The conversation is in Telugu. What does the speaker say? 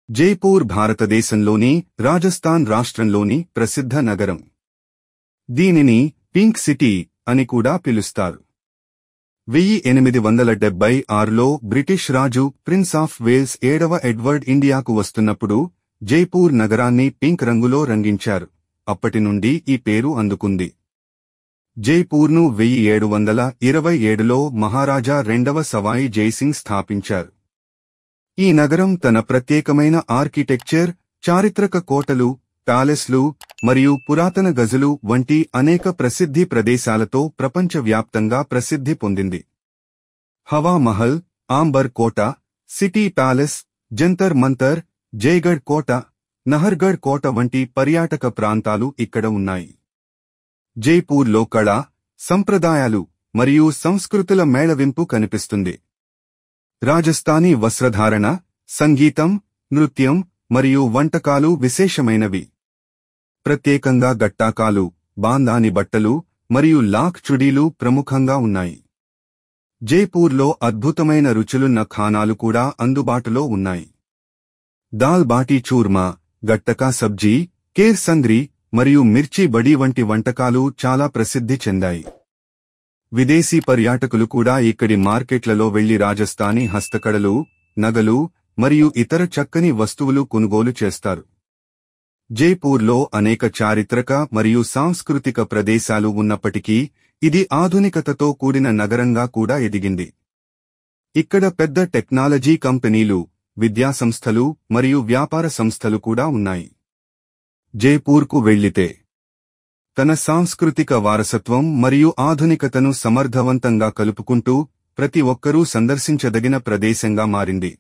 జైపూర్ భారతదేశంలోని రాజస్థాన్ రాష్ట్రంలోని ప్రసిద్ధ నగరం. దీనిని పింక్ సిటీ అని కూడా పిలుస్తారు. 1876లో బ్రిటిష్ రాజు ప్రిన్స్ ఆఫ్ వేల్స్ 7వ ఎడ్వర్డ్ ఇండియాకు వస్తున్నప్పుడు జైపూర్ నగరాన్ని పింక్ రంగులో రంగించారు. అప్పటి నుండి ఈ పేరు అందుకుంది. జైపూర్ను 1727లో మహారాజా 2వ సవాయి జైసింగ్ స్థాపించారు. ఈ నగరం తన ప్రత్యేకమైన ఆర్కిటెక్చర్, చారిత్రక కోటలు, ప్యాలెస్లు మరియు పురాతన గజులు వంటి అనేక ప్రసిద్ధి ప్రదేశాలతో ప్రపంచవ్యాప్తంగా ప్రసిద్ధి పొందింది. హవా మహల్, ఆంబర్ కోట, సిటీ ప్యాలెస్, జంతర్ మంతర్, జైగఢ్ కోట, నహర్గఢ్ కోట వంటి పర్యాటక ప్రాంతాలు ఇక్కడ ఉన్నాయి. జైపూర్లో కళ, సంప్రదాయాలు మరియు సంస్కృతుల మేళవింపు కనిపిస్తుంది. రాజస్థానీ వస్త్రధారణ, సంగీతం, నృత్యం మరియు వంటకాలు విశేషమైనవి. ప్రత్యేకంగా గట్టాకాలు, బాందాని బట్టలు మరియు లాక్ చుడీలు ప్రముఖంగా ఉన్నాయి. జైపూర్లో అద్భుతమైన రుచులున్న ఖానాలు కూడా అందుబాటులో ఉన్నాయి. దాల్ బాటీ చూర్మా, గట్టకా సబ్జీ, కేర్ సంగ్రీ మరియు మిర్చి బడీ వంటి వంటకాలు చాలా ప్రసిద్ధి చెందాయి. విదేశీ పర్యాటకులు కూడా ఇక్కడి మార్కెట్లలో వెళ్లి రాజస్థానీ హస్తకళలు, నగలు మరియు ఇతర చక్కని వస్తువులు కొనుగోలు చేస్తారు. జైపూర్లో అనేక చారిత్రక మరియు సాంస్కృతిక ప్రదేశాలు ఉన్నప్పటికీ ఇది ఆధునికతతో కూడిన నగరంగా కూడా ఎదిగింది. ఇక్కడ పెద్ద టెక్నాలజీ కంపెనీలు, విద్యాసంస్థలు మరియు వ్యాపార సంస్థలు కూడా ఉన్నాయి. జైపూర్కు వెళ్లితే తన సాంస్కృతిక వారసత్వం మరియు ఆధునికతను సమర్థవంతంగా కలుపుకుంటూ ప్రతి ఒక్కరూ సందర్శించదగిన ప్రదేశంగా మారింది.